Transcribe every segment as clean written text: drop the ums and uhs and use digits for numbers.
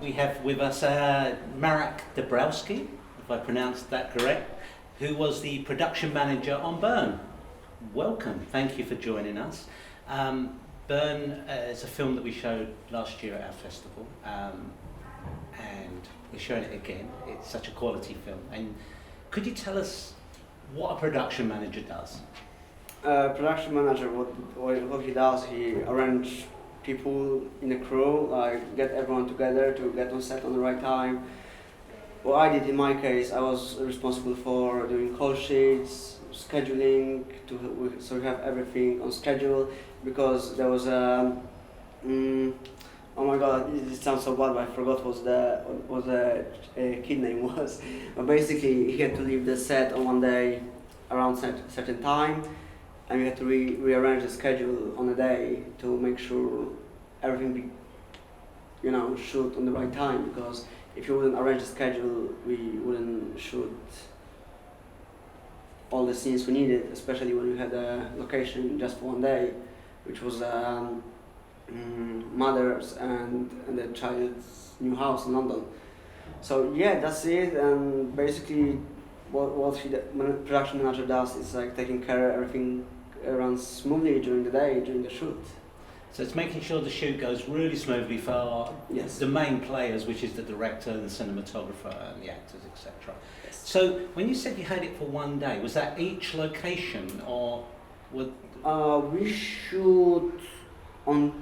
We have with us Marek Dubrowski, if I pronounced that correct, who was the production manager on Burn. Welcome, thank you for joining us. Burn is a film that we showed last year at our festival, and we're showing it again. It's such a quality film. And could you tell us what a production manager does? Production manager, what he does, he arranges people in the crew, like get everyone together to get on set on the right time. What I did in my case, I was responsible for doing call sheets, scheduling, so we have everything on schedule, because there was a, oh my god, it sounds so bad, but I forgot what the kid name was. But basically, he had to leave the set on one day around certain time, and we had to rearrange the schedule on a day to make sure everything be, shoot on the right time, because if you wouldn't arrange the schedule, we wouldn't shoot all the scenes we needed, especially when we had a location just for one day, which was mother's and the child's new house in London. So yeah, that's it, and basically what production manager does is like taking care everything runs smoothly during the day, during the shoot. So it's making sure the shoot goes really smoothly for the main players, which is the director and the cinematographer and the actors, etc. Yes. So when you said you had it for one day, was that each location or would? We shoot on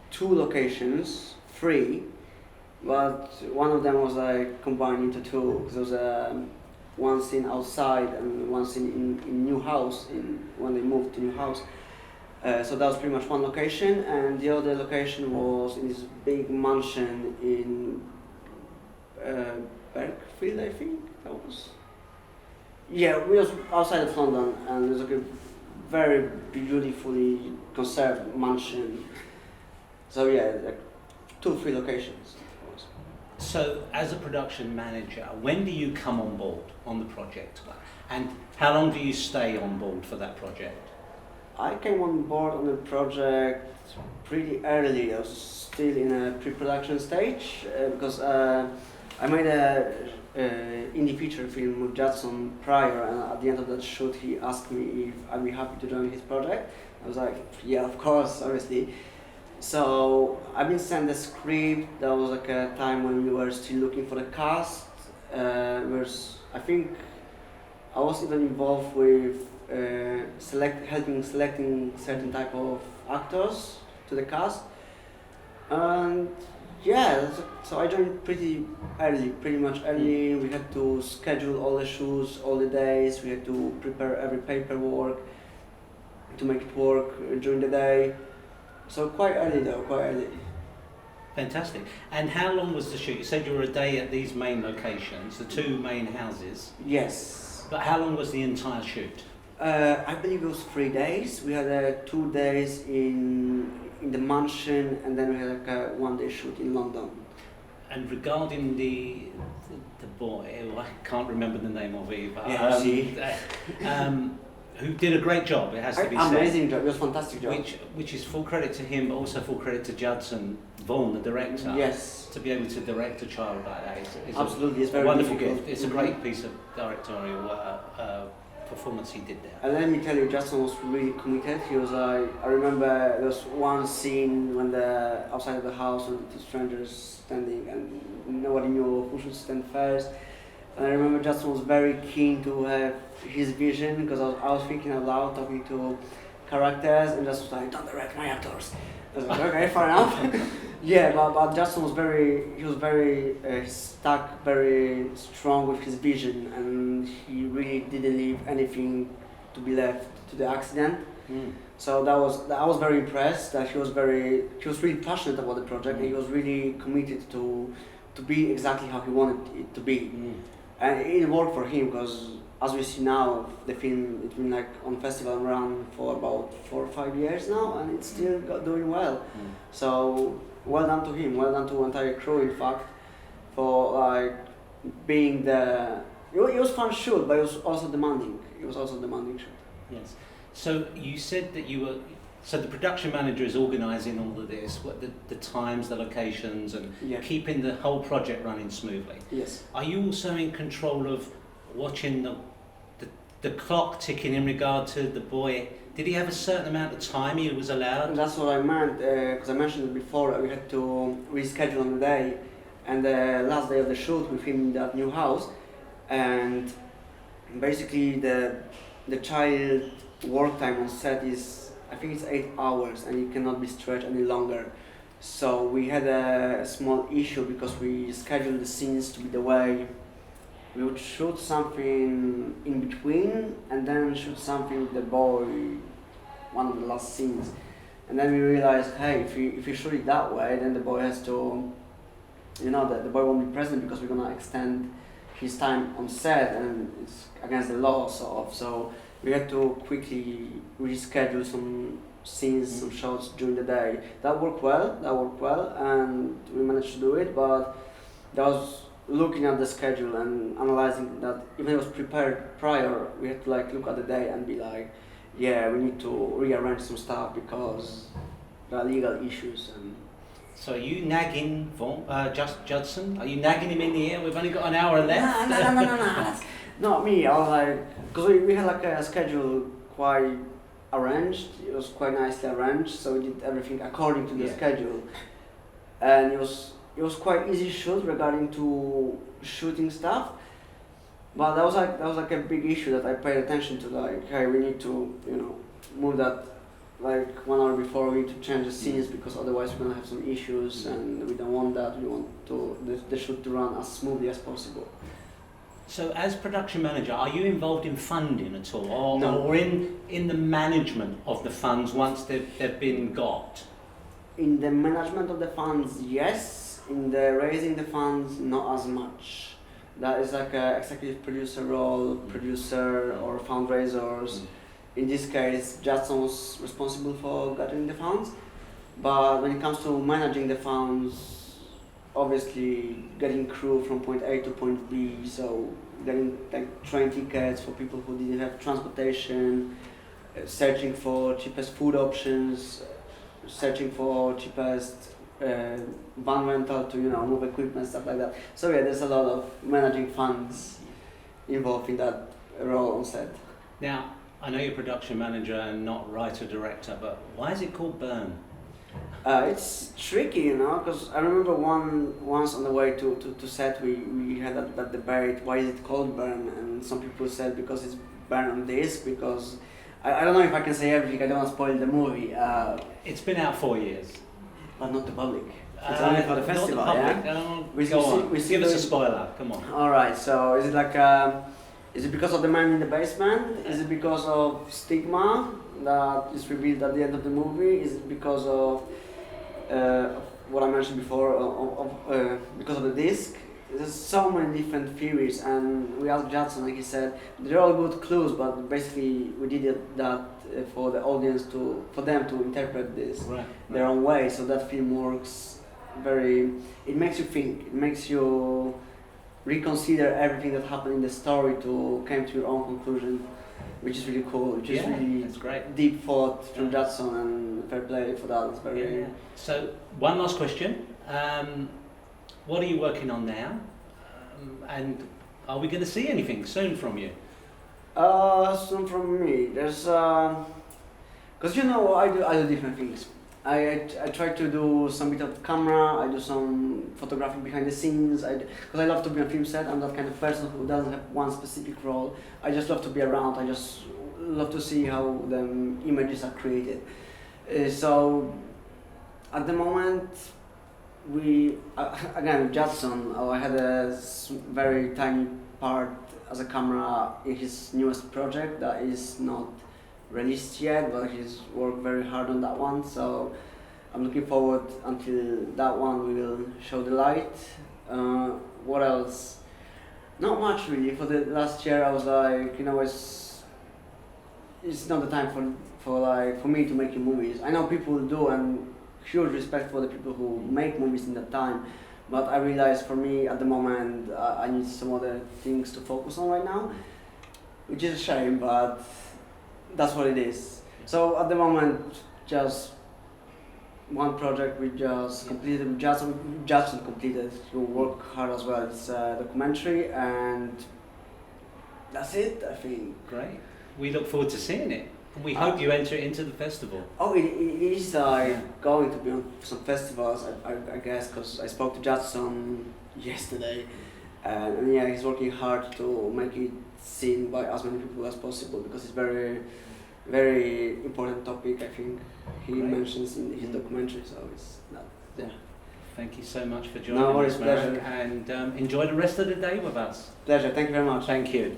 2 locations, 3, but one of them was like combined into 2. There was one scene outside and one scene in new house, when they moved to new house. So that was pretty much one location, and the other location was in this big mansion in Berkfield, I think that was. Yeah, we was outside of London, and it was like a very beautifully conserved mansion. So yeah, like 2-3 locations. So as a production manager, when do you come on board on the project? And how long do you stay on board for that project? I came on board on the project pretty early. I was still in a pre-production stage because I made a indie feature film with Judson prior, and at the end of that shoot he asked me if I'd be happy to join his project. I was like, yeah, of course, obviously. So I've been sent the script. That was like a time when we were still looking for the cast. I think I was even involved with helping selecting certain type of actors to the cast. And yeah, so I joined pretty much early. We had to schedule all the shoots, all the days. We had to prepare every paperwork to make it work during the day. So quite early. Fantastic. And how long was the shoot? You said you were a day at these main locations, the 2 main houses. Yes. But how long was the entire shoot? I believe it was 3 days. We had 2 days in the mansion, and then we had like a 1-day shoot in London. And regarding the boy, I can't remember the name of it, but who did a great job, it has to be said. Amazing job, it was a fantastic job. Which is full credit to him, but also full credit to Judson Vaughan, the director. Yes. To be able to direct a child like that is absolutely, it's a very wonderful difficult. gift. It's a great piece of directorial performance he did there. And let me tell you, Judson was really committed. He was like, I remember there was one scene when outside of the house with 2 strangers standing and nobody knew who should stand first. And I remember Justin was very keen to have his vision, because I was thinking out loud, talking to characters, and just was like, don't direct my actors. I was like, okay, fair enough. Yeah, but Justin was very stuck, very strong with his vision, and he really didn't leave anything to be left to the accident. So I was very impressed that he was really passionate about the project, and he was really committed to be exactly how he wanted it to be. And it worked for him, because as we see now, the film, it's been like on festival run for about 4 or 5 years now, and it's still doing well. So well done to him, well done to the entire crew, in fact, for like being the. It was fun shoot, but it was also demanding. Shoot. Yes. So you said that you were So the production manager is organising all of this, what the times, the locations, and Yeah. keeping the whole project running smoothly. Yes. Are you also in control of watching the clock ticking in regard to the boy? Did he have a certain amount of time he was allowed? That's what I meant, because I mentioned it before, we had to reschedule on the day, and the last day of the shoot we filmed in that new house, and basically the child work time on set is, I think it's 8 hours, and it cannot be stretched any longer. So we had a small issue because we scheduled the scenes to be the way we would shoot something in between and then shoot something with the boy, one of the last scenes. And then we realized, hey, if we shoot it that way, then the boy has to, the boy won't be present because we're gonna extend his time on set, and it's against the law, sort of. So we had to quickly reschedule some scenes, some shots during the day. That worked well, and we managed to do it, but that was looking at the schedule and analyzing that. Even it was prepared prior, we had to look at the day and be like, yeah, we need to rearrange some stuff because there are legal issues. And So are you nagging Judson? Are you nagging him in the ear? We've only got an hour left. No. That's not me. I was because we had a schedule quite arranged. It was quite nicely arranged, so we did everything according to the schedule, and it was quite easy shoot regarding to shooting stuff. But that was a big issue that I paid attention to. Hey, we need to move that 1 hour before. We need to change the scenes because otherwise we're gonna have some issues, and we don't want that. We want the shoot to run as smoothly as possible. So as production manager, are you involved in funding at all, No. or in the management of the funds once they've been got? In the management of the funds, yes. In the raising the funds, not as much. That is a executive producer role, producer or fundraisers. In this case, Judson was responsible for gathering the funds. But when it comes to managing the funds, obviously getting crew from point A to point B, so getting train tickets for people who didn't have transportation, searching for cheapest food options, searching for cheapest van rental to move equipment, stuff like that. So yeah, there's a lot of managing funds involved in that role on set. Now, I know you're production manager and not writer-director, but why is it called Burn? It's tricky, because I remember once on the way to set we had that debate, why is it called Burn? And some people said because it's burn on disc, because I don't know if I can say everything, I don't want to spoil the movie. It's been out 4 years. But not the public. It's only for the festival, not the public. yeah? Go on, we give us a spoiler, come on. Alright, so is it is it because of the man in the basement? Is it because of stigma that is revealed at the end of the movie? Is it because of what I mentioned before, because of the disc? There's so many different theories, and we asked Judson, like he said, they're all good clues, but basically we did that for the audience for them to interpret this their own way. So that film works it makes you think, it makes you reconsider everything that happened in the story to come to your own conclusion, which is really cool. Which is really that's great. Deep thought from Judson, and fair play for that. It's very. Yeah. So one last question. What are you working on now? And are we going to see anything soon from you? Soon from me. There's because I do different things. I try to do some bit of camera. I do some photography behind the scenes. Because I love to be on film set. I'm that kind of person who doesn't have one specific role. I just love to be around. I just love to see how the images are created. So at the moment, again with Judson, I had a very tiny part as a camera in his newest project that is not released yet, but he's worked very hard on that one. So I'm looking forward until that one we will show the light. What else? Not much really. For the last year, I was like, it's not the time for me to make movies. I know people do, and huge respect for the people who make movies in that time, but I realized for me at the moment I need some other things to focus on right now, which is a shame, but that's what it is. So at the moment just one project we just completed, just completed. You work hard as well. It's a documentary, and that's it, I think. Great. We look forward to seeing it. We Uh, hope you enter it into the festival. Oh, it is going to be on some festivals, I guess, because I spoke to Judson yesterday, and yeah, he's working hard to make it seen by as many people as possible, because it's very, very important topic. I think he Great. mentions in his documentary, so it's not. Yeah. Thank you so much for No joining worries, us, Marek, pleasure. and enjoy the rest of the day with us. Pleasure. Thank you very much. Thank you.